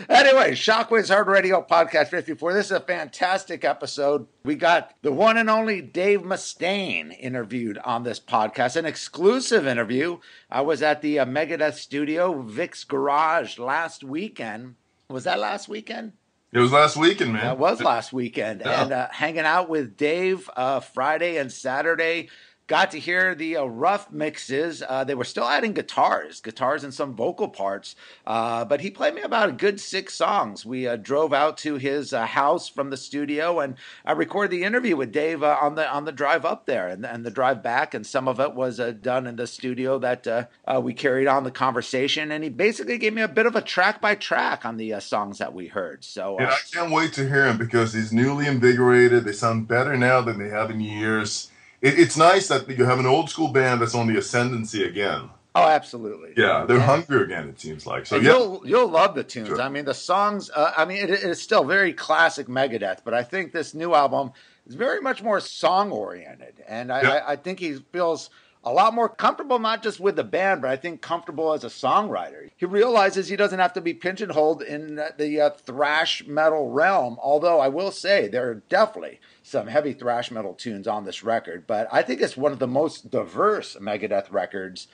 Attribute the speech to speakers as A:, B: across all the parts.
A: Anyway, Shockwaves Hard Radio Podcast 54. This is a fantastic episode. We got the one and only Dave Mustaine interviewed on this podcast, an exclusive interview. I was at the Megadeth studio, Vic's Garage, last weekend. Was that last weekend?
B: It was last weekend, man.
A: That was last weekend. Yeah. And hanging out with Dave Friday and Saturday. Got to hear the rough mixes. They were still adding guitars and some vocal parts. But he played me about a good 6 songs. We drove out to his house from the studio, and I recorded the interview with Dave on the drive up there and the drive back. And some of it was done in the studio that we carried on the conversation. And he basically gave me a bit of a track by track on the songs that we heard. So
B: I can't wait to hear him because he's newly invigorated. They sound better now than they have in years. It's nice that you have an old school band that's on the ascendancy again.
A: Oh, absolutely.
B: Yeah, they're hungry again, it seems like. So
A: you'll love the tunes.
B: Sure.
A: I mean, the songs, it is still very classic Megadeth, but I think this new album is very much more song-oriented. And I think he feels a lot more comfortable, not just with the band, but I think comfortable as a songwriter. He realizes he doesn't have to be pigeonholed in the thrash metal realm, although I will say there are definitely some heavy thrash metal tunes on this record, but I think it's one of the most diverse Megadeth records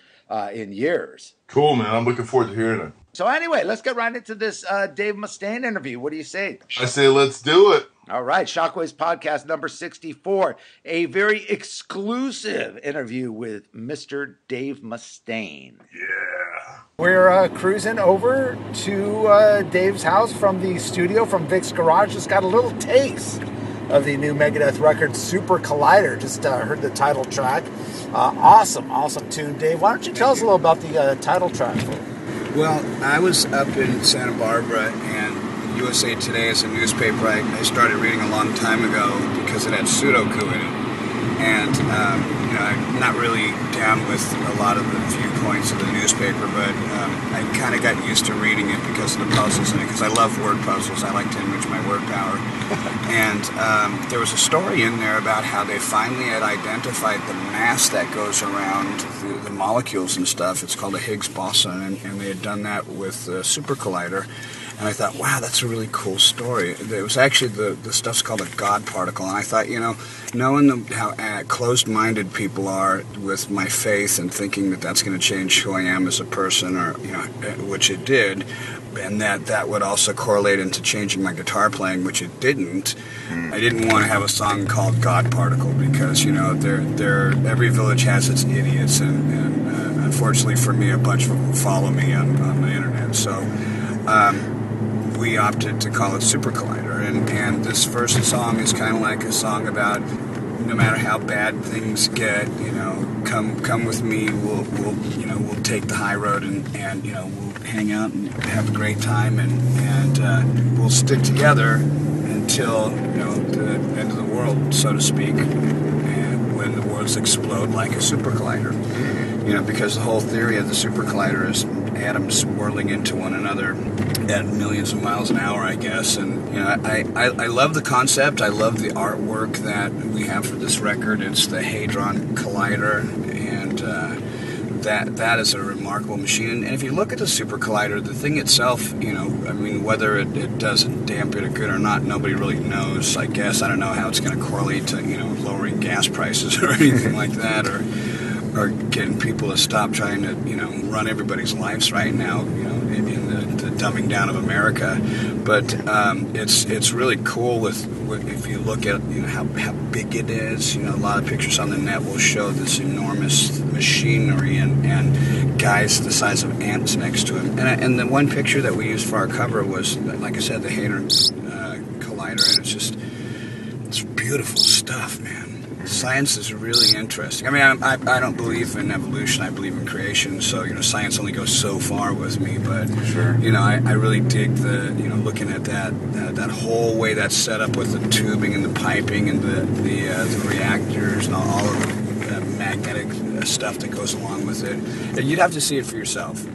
A: in years.
B: Cool, man. I'm looking forward to hearing it.
A: So anyway, let's get right into this Dave Mustaine interview. What do you say?
B: I say let's do it.
A: All right, Shockwaves Podcast number 64, a very exclusive interview with Mr. Dave Mustaine.
B: Yeah.
A: We're cruising over to Dave's house from the studio, from Vic's Garage. Just got a little taste of the new Megadeth record, Super Collider. Just heard the title track. Awesome tune. Dave, why don't you tell us a little about the title track?
C: Well, I was up in Santa Barbara, and USA Today is a newspaper I started reading a long time ago because it had Sudoku in it. And, I'm not really down with a lot of the viewpoints of the newspaper, but I kind of got used to reading it because of the puzzles in it, because I love word puzzles. I like to enrich my word power. And there was a story in there about how they finally had identified the mass that goes around the molecules and stuff. It's called a Higgs boson, and they had done that with the Super Collider. And I thought, wow, that's a really cool story. It was actually, the stuff's called a God particle. And I thought, knowing how closed-minded people are with my faith and thinking that that's going to change who I am as a person, or which it did, and that would also correlate into changing my guitar playing, which it didn't. I didn't want to have a song called God Particle because, every village has its idiots, and unfortunately for me, a bunch of them follow me on the internet. So we opted to call it Super Collider, and this first song is kind of like a song about no matter how bad things get, come with me. We'll take the high road, and we'll hang out and have a great time, and we'll stick together until the end of the world, so to speak, and when the worlds explode like a super collider. Because the whole theory of the super collider is atoms whirling into one another at millions of miles an hour, I guess. And I love the concept. I love the artwork that we have for this record. It's the Hadron Collider, and that is a remarkable machine. And if you look at the Super Collider, the thing itself, whether it does a damn bit of good or not, nobody really knows. I guess I don't know how it's going to correlate to lowering gas prices or anything like that, or getting people to stop trying to, run everybody's lives right now, in the dumbing down of America. But it's really cool with if you look at how big it is. A lot of pictures on the net will show this enormous machinery and guys the size of ants next to him. And the one picture that we used for our cover was, like I said, the Hadron Collider, and it's beautiful stuff, man. Science is really interesting. I don't believe in evolution. I believe in creation. So, science only goes so far with me. But,
A: sure.
C: I really dig the, looking at that whole way that's set up with the tubing and the piping and the reactors and all of the magnetic stuff that goes along with it. And you'd have to see it for yourself.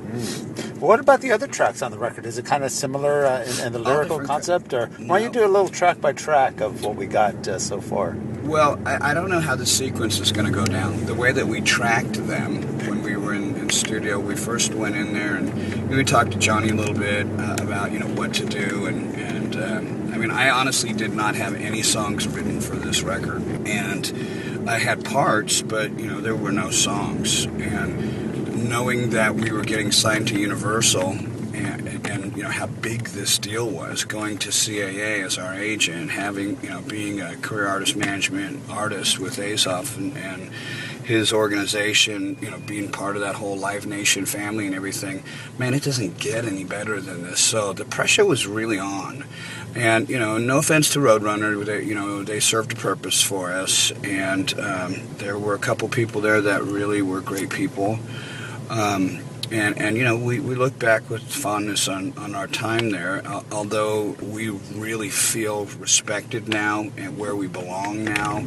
A: What about the other tracks on the record? Is it kind of similar in the lyrical concept? Or why don't you do a little track by track of what we got so far?
C: Well, I don't know how the sequence is going to go down. The way that we tracked them when we were in Open Studio. We first went in there and we talked to Johnny a little bit about, what to do. And I mean, I honestly did not have any songs written for this record. And I had parts, but, there were no songs. And knowing that we were getting signed to Universal and how big this deal was, going to CAA as our agent, having, being a career artist management artist with Azoff and his organization, being part of that whole Live Nation family and everything, man, it doesn't get any better than this. So the pressure was really on. And, no offense to Roadrunner, they served a purpose for us. And there were a couple people there that really were great people. And we look back with fondness on our time there, although we really feel respected now and where we belong now.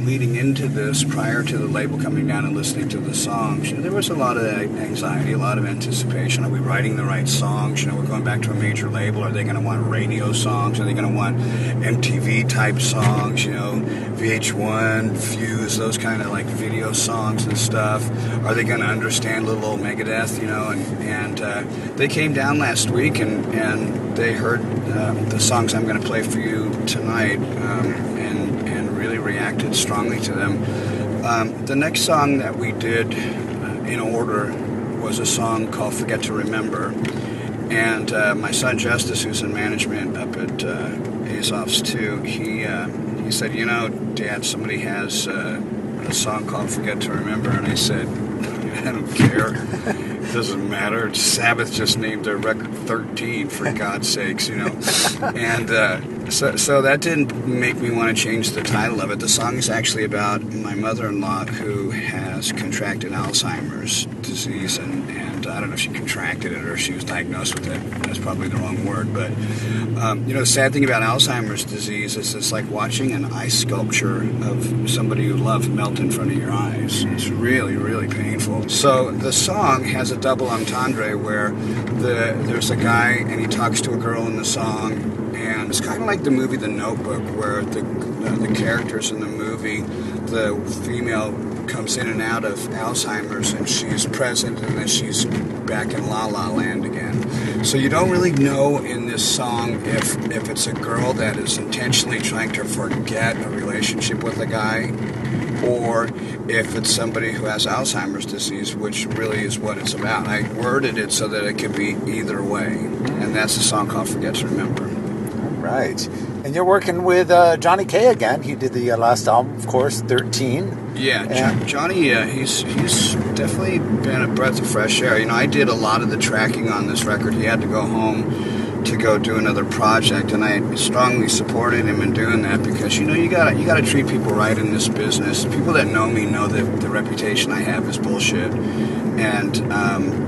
C: Leading into this, prior to the label coming down and listening to the songs, there was a lot of anxiety, a lot of anticipation. Are we writing the right songs? We're going back to a major label. Are they going to want radio songs? Are they going to want MTV-type songs, VH1, Fuse, those kind of like video songs and stuff? Are they going to understand little old Megadeth, and they came down last week and they heard the songs I'm going to play for you tonight and really reacted strongly to them. The next song that we did in order was a song called Forget to Remember, and my son Justice, who's in management up at Azoff's too, he said, Dad, somebody has a song called Forget to Remember, and I said, I don't care. It doesn't matter. Sabbath just named their record 13, for God's sakes, And so that didn't make me want to change the title of it. The song is actually about my mother-in-law who has contracted Alzheimer's disease, and I don't know if she contracted it or if she was diagnosed with it. That's probably the wrong word. But, the sad thing about Alzheimer's disease is it's like watching an ice sculpture of somebody you love melt in front of your eyes. It's really, really painful. So the song has a double entendre where there's a guy and he talks to a girl in the song, and it's kind of like the movie The Notebook, where the characters in the movie, the female comes in and out of Alzheimer's and she's present and then she's back in La La Land again. So you don't really know in this song if it's a girl that is intentionally trying to forget a relationship with a guy, or if it's somebody who has Alzheimer's disease, which really is what it's about. I worded it so that it could be either way, and that's a song called Forget to Remember.
D: Right. And you're working with Johnny K again. He did the last album, of course, 13.
C: Yeah, Johnny, he's definitely been a breath of fresh air. I did a lot of the tracking on this record. He had to go home to go do another project, and I strongly supported him in doing that because, you gotta treat people right in this business. People that know me know that the reputation I have is bullshit, and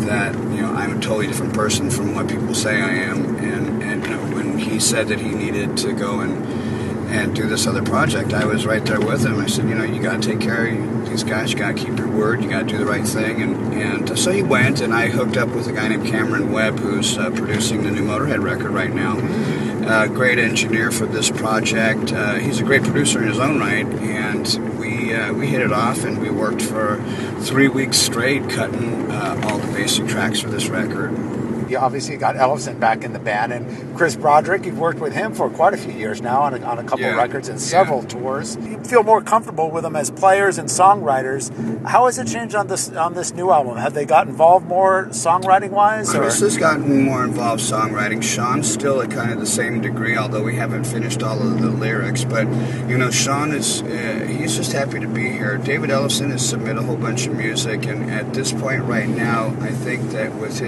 C: that, I'm a totally different person from what people say I am, and when he said that he needed to go and do this other project, I was right there with him. I said, you got to take care of these guys. You got to keep your word. You got to do the right thing. And so he went, and I hooked up with a guy named Cameron Webb, who's producing the new Motorhead record right now. Great engineer for this project. He's a great producer in his own right, and we hit it off, and we worked for 3 weeks straight cutting all the basic tracks for this record.
D: You obviously got Ellefson back in the band, and Chris Broderick, you've worked with him for quite a few years now on a couple of records and several tours. You feel more comfortable with them as players and songwriters. How has it changed on this new album? Have they got involved more songwriting-wise?
C: Chris has gotten more involved songwriting. Sean's still at kind of the same degree, although we haven't finished all of the lyrics. But, Sean he's just happy to be here. David Ellefson has submitted a whole bunch of music, and at this point right now, I think that with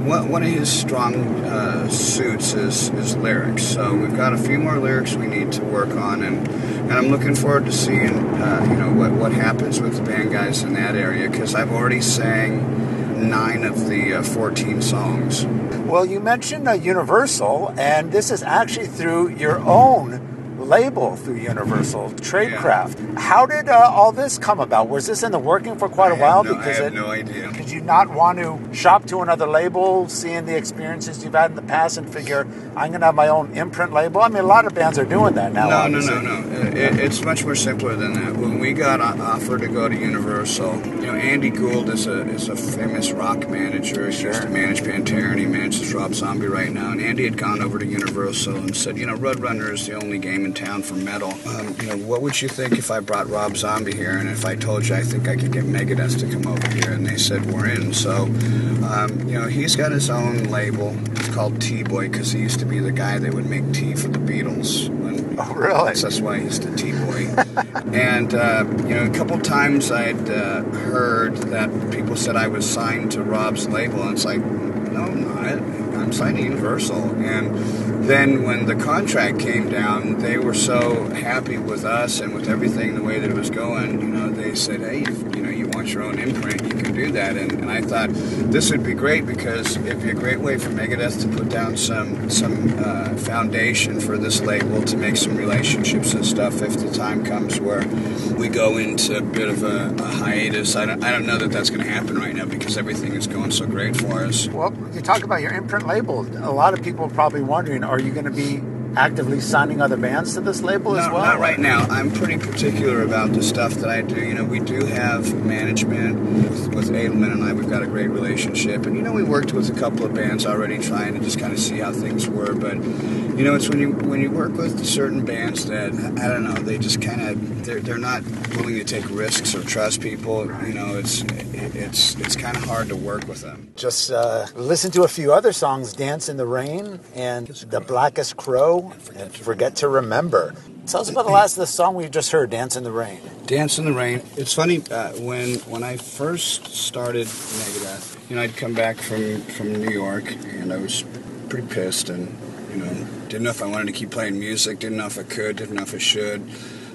C: one of his strong suits is lyrics. So we've got a few more lyrics we need to work on, and I'm looking forward to seeing what happens with the band guys in that area, because I've already sang 9 of the 14 songs.
D: Well, you mentioned Universal, and this is actually through your own label through Universal, Tradecraft. How did all this come about? Was this in the working for quite a while?
C: I have no idea.
D: Did you not want to shop to another label, seeing the experiences you've had in the past, and figure, I'm going to have my own imprint label? I mean, a lot of bands are doing that now.
C: No. It's much more simpler than that. When we got offered to go to Universal, Andy Gould is a famous rock manager. He used to manage Pantera, and he manages Rob Zombie right now. And Andy had gone over to Universal and said, Roadrunner is the only game in town for metal. What would you think if I brought Rob Zombie here, and if I told you I think I could get Megadeth to come over here? And they said, we're in. So, he's got his own label. It's called T-Boy, because he used to be the guy that would make tea for the Beatles.
D: Oh, really?
C: That's why he's the T-Boy. And, a couple times I'd heard that people said I was signed to Rob's label, and it's like, no, I'm not. I'm signed to Universal. And then when the contract came down, they were so happy with us and with everything, the way that it was going, they said, hey, you want your own imprint, you can do that. And I thought this would be great, because it'd be a great way for Megadeth to put down some foundation for this label, to make some relationships and stuff if the time comes where we go into a bit of a hiatus. I don't know that that's going to happen right now, because everything is going so great for us.
D: Well, you talk about your imprint label. A lot of people are probably wondering, are you going to be actively signing other bands to this label as well?
C: Not right now. I'm pretty particular about the stuff that I do. We do have management with Edelman and I. We've got a great relationship. And, we worked with a couple of bands already, trying to just kind of see how things were. But, it's when you work with certain bands that, I don't know, they just kind of, they're not willing to take risks or trust people. It's kind of hard to work with them.
D: Just listen to a few other songs, Dance in the Rain and The Blackest Crow and Forget to Remember. Tell us about the song we just heard, Dance in the Rain.
C: Dance in the Rain. It's funny, when I first started Megadeth, I'd come back from New York, and I was pretty pissed, and, didn't know if I wanted to keep playing music, didn't know if I could, didn't know if I should.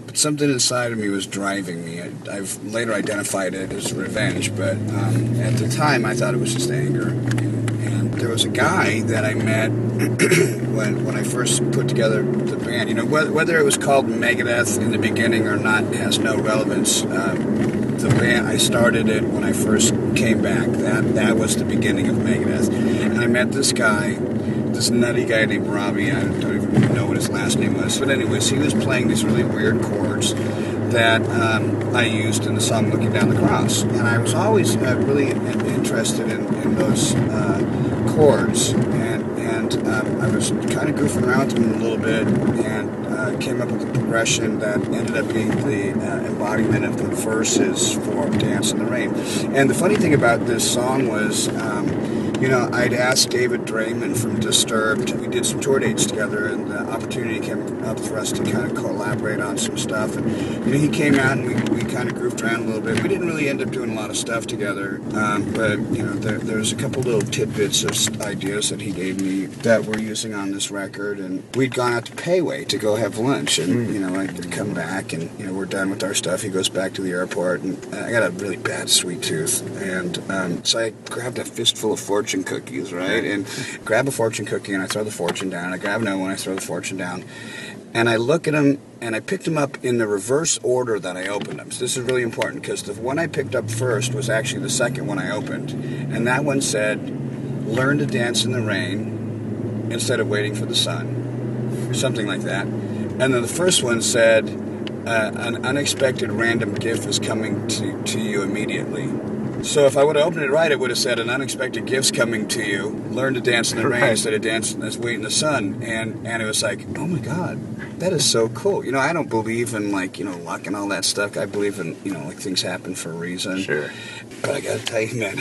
C: But something inside of me was driving me. I've later identified it as revenge, but at the time I thought it was just anger. And there was a guy that I met when I first put together the band. Whether it was called Megadeth in the beginning or not has no relevance. The band, I started it when I first came back. That was the beginning of Megadeth. And I met this guy, this nutty guy named Robbie. I don't even know what his last name was. But anyways, he was playing these really weird chords that I used in the song Looking Down the Cross. And I was always really interested in those chords. And I was kind of goofing around with them a little bit, and came up with a progression that ended up being the embodiment of the verses for Dance in the Rain. And the funny thing about this song was, I'd asked David Drayman from Disturbed. We did some tour dates together, and the opportunity came up for us to kind of collaborate on some stuff. And he came out, and we kind of grooved around a little bit. We didn't really end up doing a lot of stuff together, but there's a couple little tidbits of ideas that he gave me that we're using on this record. And we'd gone out to Payway to go have lunch, and I'd come back, and we're done with our stuff. He goes back to the airport, and I got a really bad sweet tooth, and so I grabbed a fistful of fortune cookies, right? And grab a fortune cookie, and I throw the fortune down. I grab another one, I throw the fortune down. And I look at them, and I picked them up in the reverse order that I opened them. So this is really important, because the one I picked up first was actually the second one I opened. And that one said, learn to dance in the rain instead of waiting for the sun. Something like that. And then the first one said, an unexpected random gift is coming to you immediately. So if I would have opened it right, it would have said, an unexpected gift's coming to you. Learn to dance in the rain instead of wait in the sun. And it was like, oh my God, that is so cool. I don't believe in luck and all that stuff. I believe in, things happen for a reason.
D: Sure.
C: But I gotta tell you, man,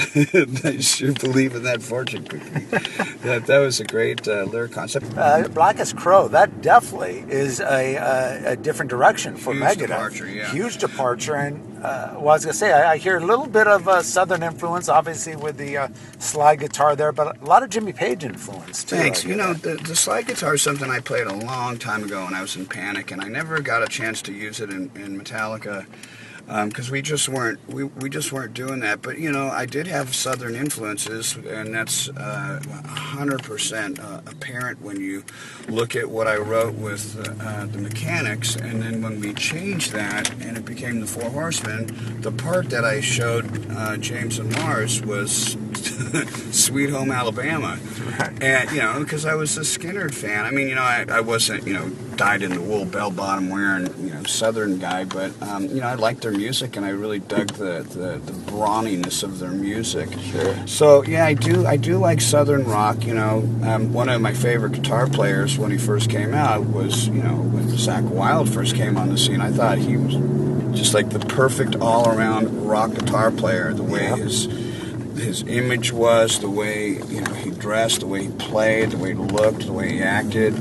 C: I sure believe in that fortune cookie. that was a great lyric concept.
D: Blackest Crow, that definitely is a different direction for Megadeth.
C: Huge departure, yeah.
D: Huge departure, and I was gonna say, I hear a little bit of Southern influence, obviously with the slide guitar there, but a lot of Jimmy Page influence too.
C: Thanks. The slide guitar is something I played a long time ago when I was in Panic, and I never got a chance to use it in Metallica. because we just weren't doing that. But I did have Southern influences, and that's 100% apparent when you look at what I wrote with the Mechanics, and then when we changed that and it became the Four Horsemen, the part that I showed James and Lars was Sweet Home Alabama, and because I was a Skynyrd fan. I mean, I wasn't dyed-in-the-wool bell-bottom wearing Southern guy, but I liked their music, and I really dug the brawniness of their music.
D: Sure.
C: So yeah, I do like Southern rock. One of my favorite guitar players when he first came out was when Zakk Wylde first came on the scene. I thought he was just like the perfect all-around rock guitar player. The way his image was, the way he dressed, the way he played, the way he looked, the way he acted.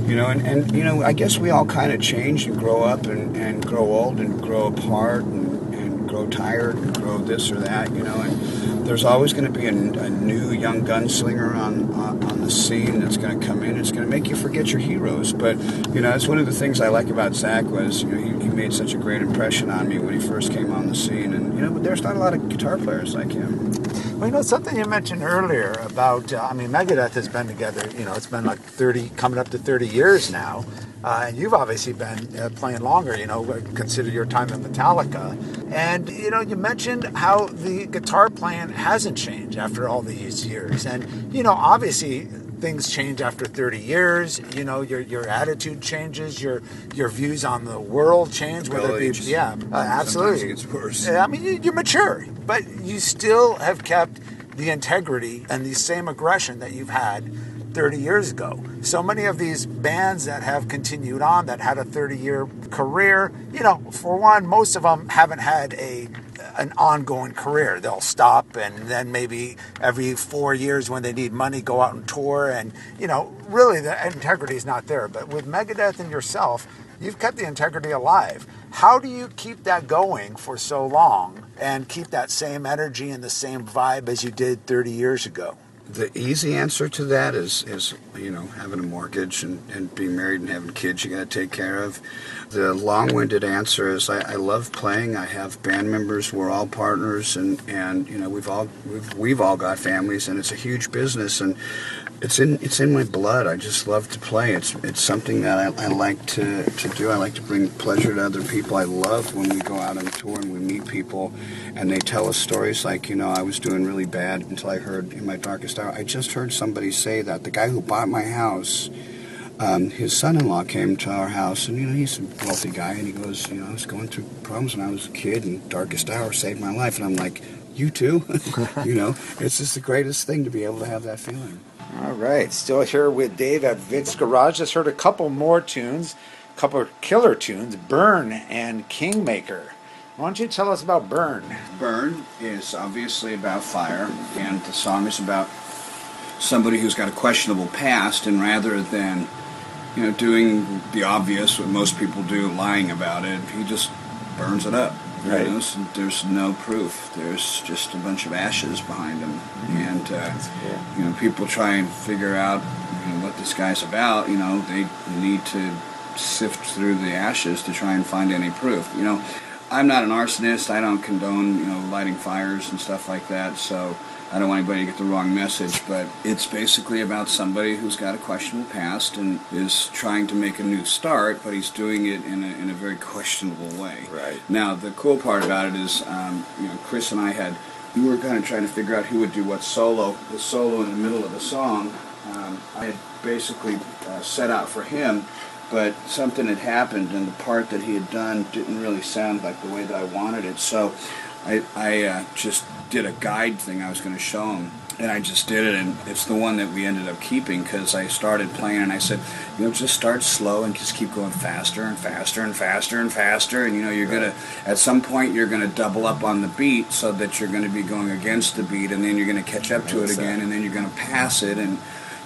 C: I guess we all kind of change and grow up and grow old and grow apart and grow tired and grow this or that, and there's always going to be a new young gunslinger on the scene that's going to come in. It's going to make you forget your heroes, but that's one of the things I like about Zakk was he made such a great impression on me when he first came on the scene, and there's not a lot of guitar players like him.
D: Well, something you mentioned earlier about, Megadeth has been together, it's been like 30, coming up to 30 years now, and you've obviously been playing longer, consider your time in Metallica, and, you mentioned how the guitar playing hasn't changed after all these years, and, obviously things change after 30 years, your attitude changes, your views on the world change, whether it be, absolutely.
C: Sometimes it gets worse.
D: You're mature, but you still have kept the integrity and the same aggression that you've had 30 years ago. So many of these bands that have continued on, that had a 30-year career, for one, most of them haven't had an ongoing career. They'll stop and then maybe every 4 years when they need money go out and tour, and really the integrity is not there. But with Megadeth and yourself, you've kept the integrity alive. How do you keep that going for so long and keep that same energy and the same vibe as you did 30 years ago?
C: The easy answer to that is having a mortgage and being married and having kids you got to take care of. The long-winded answer is I love playing. I have band members. We're all partners, and we've all got families, and it's a huge business, and it's in my blood. I just love to play. It's something that I like to do. I like to bring pleasure to other people. I love when we go out on tour and we meet people and they tell us stories like, I was doing really bad until I heard In My Darkest Hour. I just heard somebody say that. The guy who bought my house, his son-in-law came to our house, and he's a wealthy guy, and he goes, I was going through problems when I was a kid, and Darkest Hour saved my life. And I'm like, you too? It's just the greatest thing to be able to have that feeling.
D: All right, still here with Dave at Vic's Garage. Just heard a couple more tunes, a couple of killer tunes, Burn and Kingmaker. Why don't you tell us about Burn?
C: Burn is obviously about fire, and the song is about somebody who's got a questionable past, and rather than doing the obvious, what most people do, lying about it, he just burns it up.
D: Right.
C: So there's no proof. There's just a bunch of ashes behind him, and people try and figure out what this guy's about. They need to sift through the ashes to try and find any proof. I'm not an arsonist. I don't condone lighting fires and stuff like that. So I don't want anybody to get the wrong message, but it's basically about somebody who's got a questionable past and is trying to make a new start, but he's doing it in a very questionable way.
D: Right.
C: Now, the cool part about it is, Chris and I we were kind of trying to figure out who would do what solo. The solo in the middle of the song, I had basically set out for him, but something had happened, and the part that he had done didn't really sound like the way that I wanted it, so I just did a guide thing I was going to show him, and I just did it, and it's the one that we ended up keeping, because I started playing, and I said, just start slow and just keep going faster and faster and faster and faster, and you're going to, at some point, you're going to double up on the beat so that you're going to be going against the beat, and then you're going to catch up to it again, and then you're going to pass it, and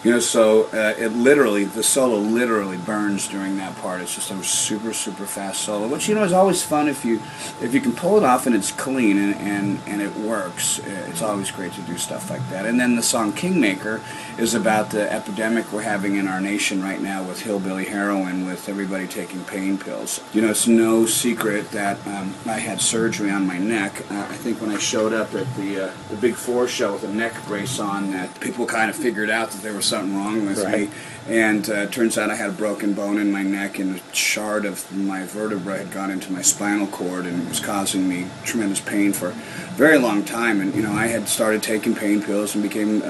C: So the solo literally burns during that part. It's just a super, super fast solo, which, is always fun if you can pull it off and it's clean and it works. It's always great to do stuff like that. And then the song Kingmaker is about the epidemic we're having in our nation right now with hillbilly heroin, with everybody taking pain pills. It's no secret that I had surgery on my neck. I think when I showed up at the Big Four show with a neck brace on, that people kind of figured out that there was something wrong with me, and turns out I had a broken bone in my neck, and a shard of my vertebra had gone into my spinal cord and was causing me tremendous pain for a very long time. And I had started taking pain pills and became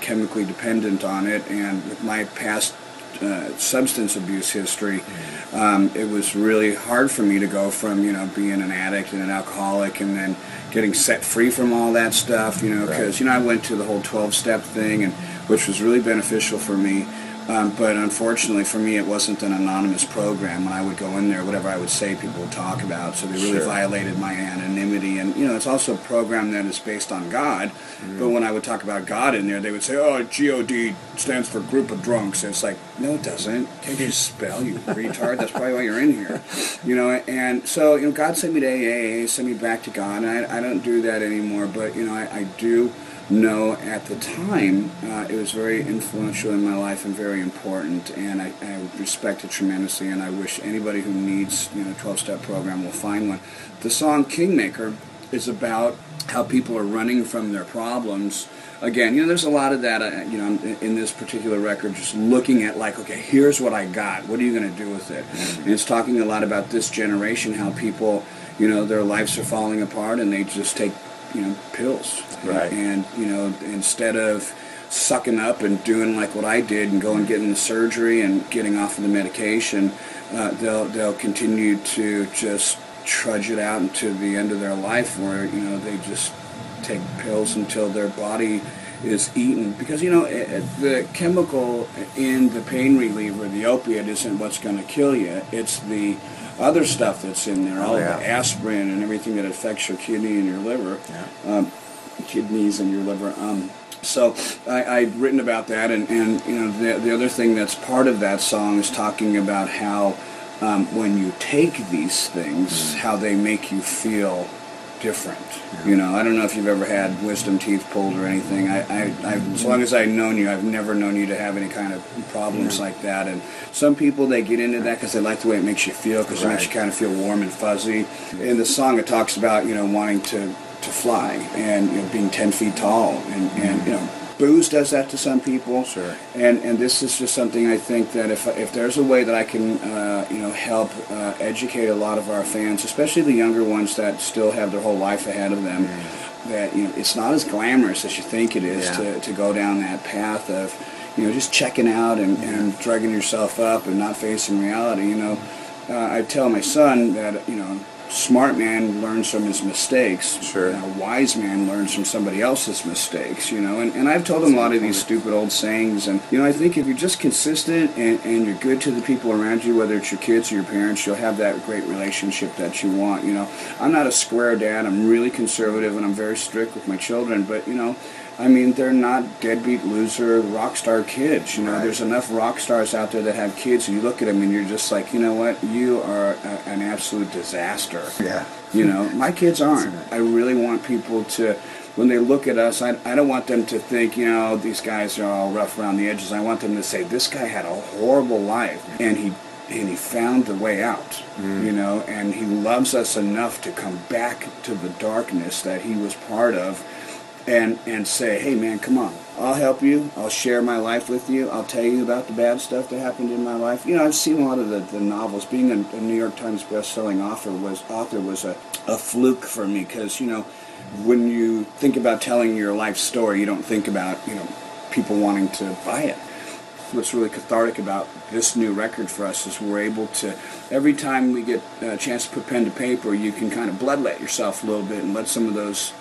C: chemically dependent on it, and with my past substance abuse history, it was really hard for me to go from being an addict and an alcoholic and then getting set free from all that stuff, because I went to the whole 12-step thing, and which was really beneficial for me. But unfortunately for me, it wasn't an anonymous program. When I would go in there, whatever I would say, people would talk about. So they really violated my anonymity. And, it's also a program that is based on God. But when I would talk about God in there, they would say, oh, GOD stands for Group of Drunks. And it's like, no, it doesn't. Can't you spell, you retard? That's probably why you're in here. And so, God sent me to AA, sent me back to God. And I don't do that anymore. But, I do know at the time it was very influential in my life and very important, and I respect it tremendously, and I wish anybody who needs a 12-step program will find one. The song Kingmaker is about how people are running from their problems. Again, there's a lot of that, in this particular record, just looking at okay, here's what I got. What are you going to do with it? And it's talking a lot about this generation, how people, their lives are falling apart and they just take pills.
D: Right.
C: And, instead of sucking up and doing like what I did and going and getting the surgery and getting off of the medication, they'll continue to just trudge it out into the end of their life where, they just take pills until their body is eaten. Because, the chemical in the pain reliever, the opiate, isn't what's going to kill you. It's the other stuff that's in there, all the aspirin and everything that affects your kidney and your liver, kidneys and your liver. So I'd written about that, and the other thing that's part of that song is talking about how when you take these things, how they make you feel different. I don't know if you've ever had wisdom teeth pulled or anything. As long as I've known you, I've never known you to have any kind of problems like that. And some people, they get into that because they like the way it makes you feel, because it makes you kind of feel warm and fuzzy. In the song, it talks about wanting to fly and being 10 feet tall, and booze does that to some people.
D: Sure.
C: And this is just something I think that if there's a way that I can help educate a lot of our fans, especially the younger ones that still have their whole life ahead of them, that it's not as glamorous as you think it is to go down that path of just checking out and drugging yourself up and not facing reality. I tell my son that smart man learns from his mistakes.
D: Sure.
C: A wise man learns from somebody else's mistakes, And I've told him a lot of these stupid old sayings. And, I think if you're just consistent and you're good to the people around you, whether it's your kids or your parents, you'll have that great relationship that you want, I'm not a square dad. I'm really conservative, and I'm very strict with my children. But, they're not deadbeat loser rock star kids. There's enough rock stars out there that have kids, and you look at them and you're just like, you know what? You are an absolute disaster.
D: Yeah.
C: My kids aren't. I really want people to, when they look at us, I don't want them to think, these guys are all rough around the edges. I want them to say, this guy had a horrible life, and he found the way out, and he loves us enough to come back to the darkness that he was part of. And say, hey man, come on, I'll help you, I'll share my life with you, I'll tell you about the bad stuff that happened in my life. I've seen a lot of the novels. Being a New York Times best-selling author was a fluke for me, because, when you think about telling your life story, you don't think about, people wanting to buy it. What's really cathartic about this new record for us is we're able to, every time we get a chance to put pen to paper, you can kind of bloodlet yourself a little bit and let some of those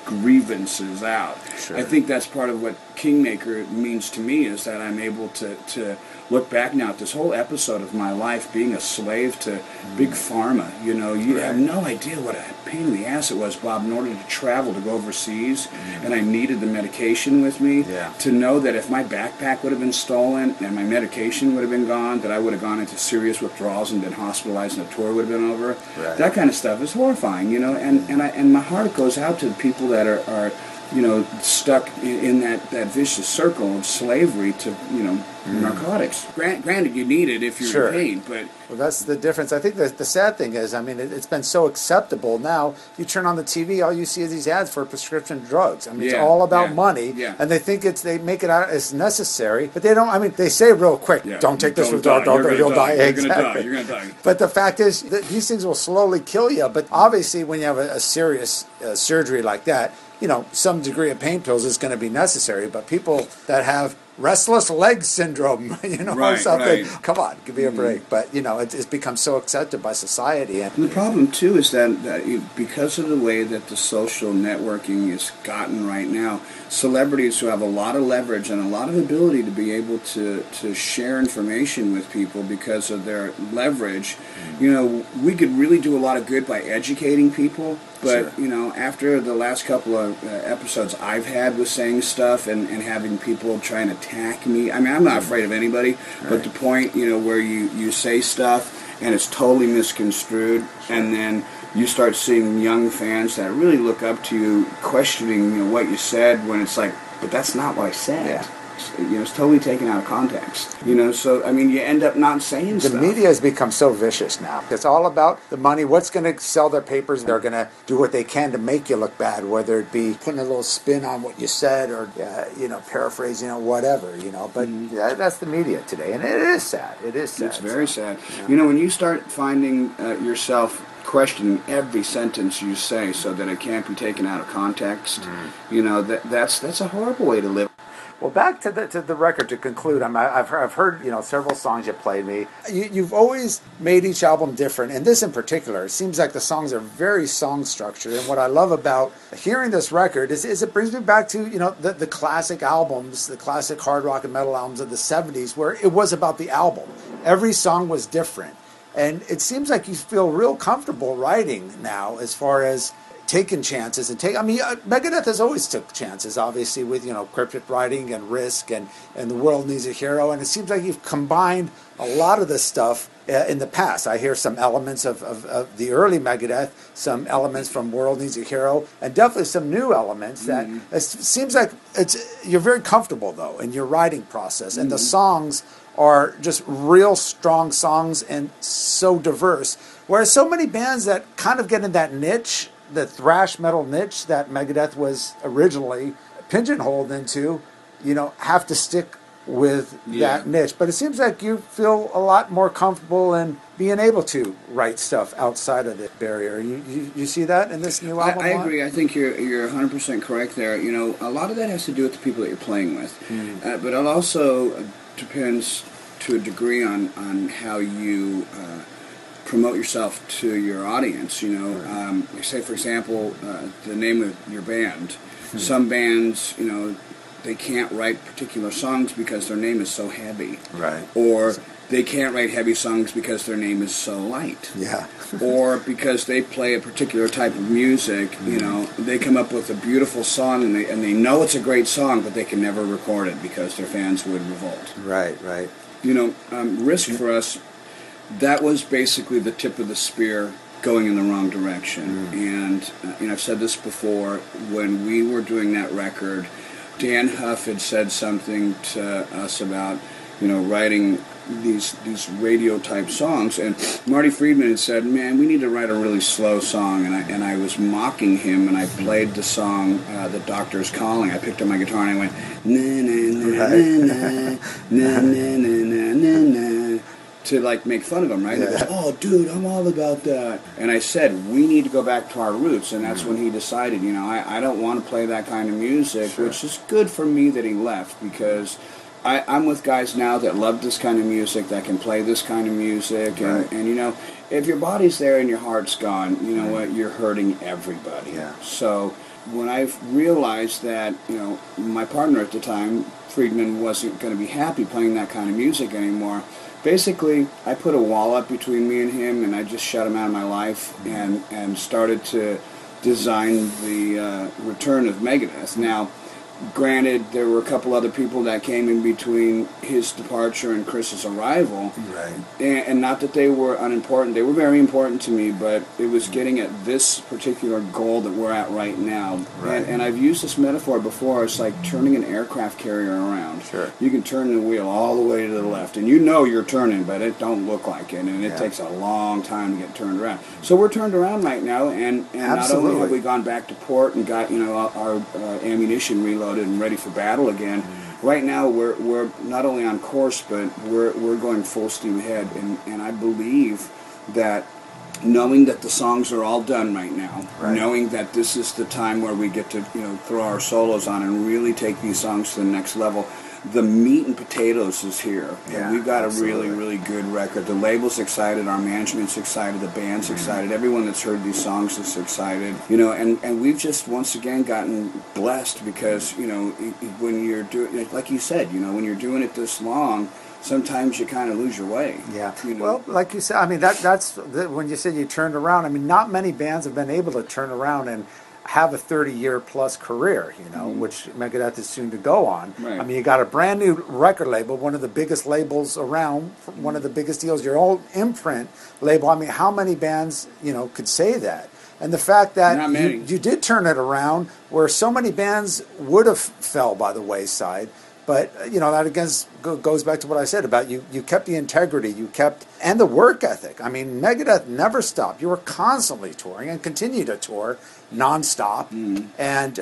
C: grievances out.
D: Sure.
C: I think that's part of what Kingmaker means to me is that I'm able to look back now at this whole episode of my life being a slave to big pharma. You know, you have no idea what a pain in the ass it was, Bob, in order to travel, to go overseas, and I needed the medication with me, to know that if my backpack would have been stolen and my medication would have been gone, that I would have gone into serious withdrawals and been hospitalized and the tour would have been over. That kind of stuff is horrifying, you know, and my heart goes out to the people that are you know, stuck in that vicious circle of slavery to, you know, narcotics. Granted, you need it if you're in pain, but...
D: Well, that's the difference. I think that the sad thing is, I mean, it's been so acceptable now. You turn on the TV, all you see is these ads for prescription drugs. I mean, it's all about money, and they think they make it out as necessary, but they don't. I mean, they say real quick, don't take this withdrawal, you'll die. Exactly.
C: You're going to die.
D: But the fact is that these things will slowly kill you. But obviously, when you have a serious surgery like that, you know, some degree of pain pills is going to be necessary. But people that have restless leg syndrome, you know, something. Come on, give me a break. But, you know, it's become so accepted by society.
C: And the problem, too, is that because of the way that the social networking is gotten right now, celebrities who have a lot of leverage and a lot of ability to be able to share information with people because of their leverage, you know, we could really do a lot of good by educating people. But, you know, after the last couple of episodes I've had with saying stuff and having people try and attack me, I mean, I'm not afraid of anybody, but the point, you know, where you say stuff and it's totally misconstrued, and then you start seeing young fans that really look up to you questioning, you know, what you said when it's like, but that's not what I said. You know, it's totally taken out of context. You know, so, I mean, you end up not saying stuff.
D: The media has become so vicious now. It's all about the money. What's going to sell their papers? They're going to do what they can to make you look bad, whether it be putting a little spin on what you said or, you know, paraphrasing or whatever, you know. But that's the media today, and it is sad. It is sad.
C: It's very sad. Yeah. You know, when you start finding yourself questioning every sentence you say so that it can't be taken out of context, you know, that's a horrible way to live.
D: Well, back to the record to conclude. I've heard, you know, several songs you played me. You've always made each album different, and this in particular, it seems like the songs are very song structured. And what I love about hearing this record is it brings me back to, you know, the classic albums, the classic hard rock and metal albums of the 70s, where it was about the album. Every song was different, and it seems like you feel real comfortable writing now, as far as taking chances and Megadeth has always took chances, obviously, with, you know, Cryptic Writing and Risk and The World Needs a Hero, and it seems like you've combined a lot of this stuff in the past. I hear some elements of the early Megadeth, some elements from World Needs a Hero, and definitely some new elements that it seems like you're very comfortable, though, in your writing process, and the songs are just real strong songs and so diverse, whereas so many bands that kind of get in that niche, the thrash metal niche that Megadeth was originally pigeonholed into, you know, have to stick with that niche. But it seems like you feel a lot more comfortable in being able to write stuff outside of the barrier. You see that in this new album?
C: I agree. I think you're 100% correct there. You know, a lot of that has to do with the people that you're playing with. But it also depends to a degree on how you promote yourself to your audience, you know. Say, for example, the name of your band. Some bands, you know, they can't write particular songs because their name is so heavy.
D: Right.
C: Or they can't write heavy songs because their name is so light.
D: Yeah.
C: Or because they play a particular type of music, you know, they come up with a beautiful song and they know it's a great song, but they can never record it because their fans would revolt.
D: Right.
C: You know, Risk for us, that was basically the tip of the spear going in the wrong direction. And, you know, I've said this before, when we were doing that record, Dan Huff had said something to us about, you know, writing these radio-type songs, and Marty Friedman had said, man, we need to write a really slow song, and I was mocking him, and I played the song, The Doctor's Calling. I picked up my guitar and I went, na-na-na-na-na, na-na-na-na-na, to, like, make fun of him, right? And he goes, oh, dude, I'm all about that. And I said, we need to go back to our roots, and that's when he decided, you know, I don't want to play that kind of music, which is good for me that he left, because I'm with guys now that love this kind of music, that can play this kind of music, and you know, if your body's there and your heart's gone, you know what, you're hurting everybody. So when I realized that, my partner at the time, Friedman, wasn't going to be happy playing that kind of music anymore, basically I put a wall up between me and him, and I just shut him out of my life and started to design the return of Megadeth. Now, granted, there were a couple other people that came in between his departure and Chris's arrival.
D: Right.
C: And not that they were unimportant. They were very important to me, but it was getting at this particular goal that we're at right now.
D: Right.
C: And I've used this metaphor before. It's like turning an aircraft carrier around.
D: Sure.
C: You can turn the wheel all the way to the left, and you know you're turning, but it don't look like it, and it takes a long time to get turned around. So we're turned around right now, and not only have we gone back to port and got our ammunition reloaded and ready for battle again. Right now, we're not only on course, but we're going full steam ahead. And I believe that knowing that the songs are all done right now, knowing that this is the time where we get to throw our solos on and really take these songs to the next level. The meat and potatoes is here. And we've got a really, really good record. The label's excited, our management's excited, the band's excited, everyone that's heard these songs is excited. And we've just once again gotten blessed because, when you're doing, like you said, when you're doing it this long, sometimes you kind of lose your way.
D: Yeah. Well, like you said, I mean, that's when you said you turned around, I mean, not many bands have been able to turn around and have a 30-year plus career, which Megadeth is soon to go on.
C: Right.
D: I mean, you got a brand new record label, one of the biggest labels around, one of the biggest deals, your old imprint label. I mean, how many bands, could say that? And the fact that you did turn it around where so many bands would have fell by the wayside. But, that again goes back to what I said about you kept the integrity, and the work ethic. I mean, Megadeth never stopped. You were constantly touring and continue to tour nonstop and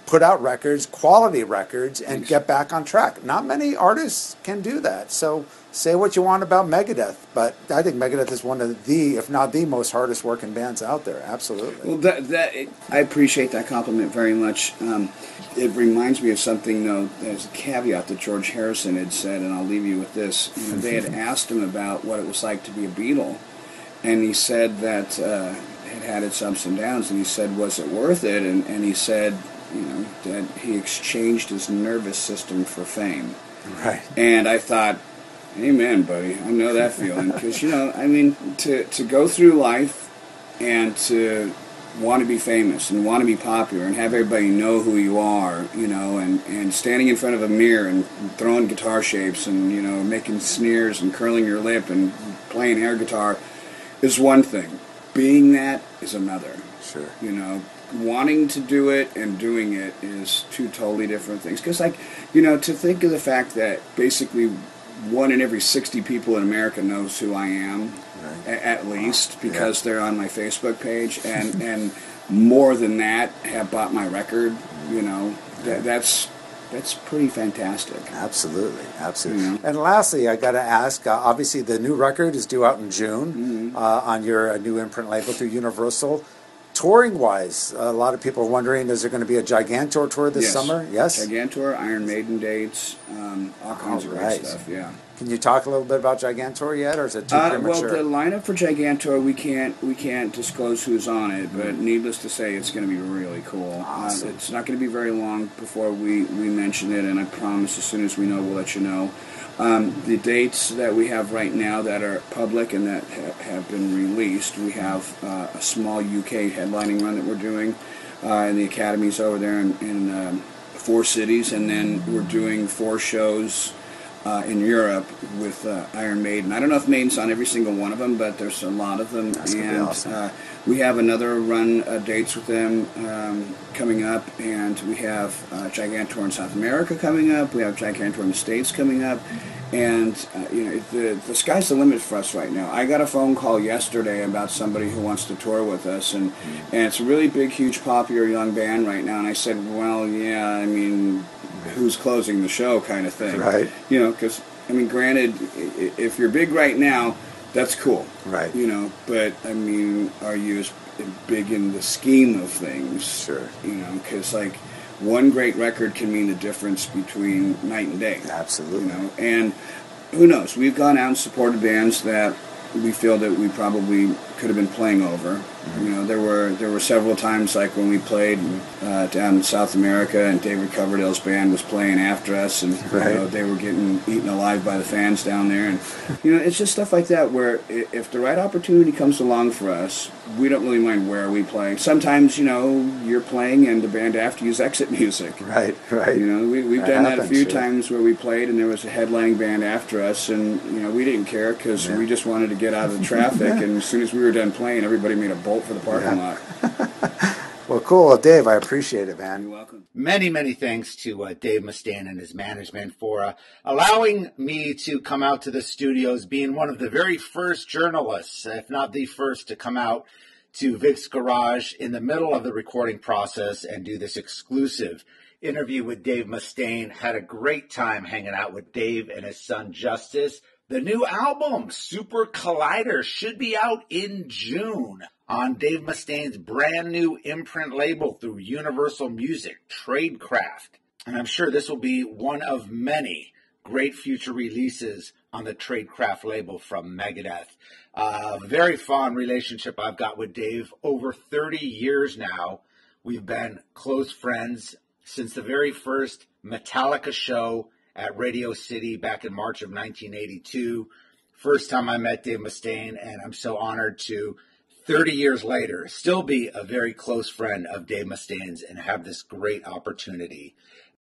D: put out records, quality records, and get back on track. Not many artists can do that. So say what you want about Megadeth, but I think Megadeth is one of the, if not the most hardest working bands out there. Absolutely.
C: Well, I appreciate that compliment very much. It reminds me of something, though, as a caveat that George Harrison had said, and I'll leave you with this. They had asked him about what it was like to be a Beatle, and he said that it had its ups and downs, and he said, was it worth it? And he said, that he exchanged his nervous system for fame.
D: Right.
C: And I thought, amen, buddy. I know that feeling. Because, to go through life and to want to be famous and want to be popular and have everybody know who you are, and standing in front of a mirror and throwing guitar shapes and, making sneers and curling your lip and playing air guitar is one thing. Being that is another.
D: Sure.
C: Wanting to do it and doing it is two totally different things. Because, to think of the fact that basically 1 in every 60 people in America knows who I am, at least, because they're on my Facebook page, and more than that have bought my record, that's pretty fantastic.
D: Absolutely. And lastly, I got to ask, obviously the new record is due out in June on your new imprint label through Universal. Touring-wise, a lot of people are wondering, is there going to be a Gigantor tour this summer? Yes?
C: Gigantor, Iron Maiden dates, all kinds of great stuff, yeah.
D: Can you talk a little bit about Gigantor yet, or is it too premature?
C: Well, the lineup for Gigantor, we can't disclose who's on it, but needless to say, it's going to be really cool.
D: Awesome.
C: It's not going to be very long before we mention it, and I promise as soon as we know, we'll let you know. The dates that we have right now that are public and that have been released, we have a small UK headlining run that we're doing in the academies over there in 4 cities, and then we're doing 4 shows in Europe with Iron Maiden. I don't know if Maiden's on every single one of them, but there's a lot of them.
D: That's gonna be awesome.
C: We have another run of dates with them coming up, and we have Gigantor in South America coming up. We have Gigantor in the States coming up, and the sky's the limit for us right now. I got a phone call yesterday about somebody who wants to tour with us, and it's a really big, huge, popular young band right now. And I said, well, yeah, I mean, who's closing the show, kind of thing,
D: right?
C: Because granted, if you're big right now, that's cool.
D: Right.
C: But, are you as big in the scheme of things?
D: Sure.
C: Because, one great record can mean the difference between night and day.
D: Absolutely.
C: And who knows? We've gone out and supported bands that we feel that we probably could have been playing over. There were several times, like when we played down in South America, and David Coverdale's band was playing after us, and they were getting eaten alive by the fans down there, and it's just stuff like that where if the right opportunity comes along for us, we don't really mind where we play. Sometimes you're playing and the band after you's exit music.
D: Right.
C: We've done that a few times where we played and there was a headlining band after us, and we didn't care because we just wanted to get out of the traffic. And as soon as we were done playing, everybody made a bolt for the parking lot.
D: Well, cool. Well, Dave, I appreciate it, man.
C: You're welcome.
A: Many thanks to Dave Mustaine and his management for allowing me to come out to the studios, being one of the very first journalists, if not the first, to come out to Vic's garage in the middle of the recording process and do this exclusive interview with Dave Mustaine. Had a great time hanging out with Dave and his son Justice. The new album, Super Collider, should be out in June on Dave Mustaine's brand new imprint label through Universal Music, Tradecraft. And I'm sure this will be one of many great future releases on the Tradecraft label from Megadeth. Very fond relationship I've got with Dave. Over 30 years now, we've been close friends since the very first Metallica show at Radio City back in March of 1982. First time I met Dave Mustaine, and I'm so honored to, 30 years later, still be a very close friend of Dave Mustaine's and have this great opportunity.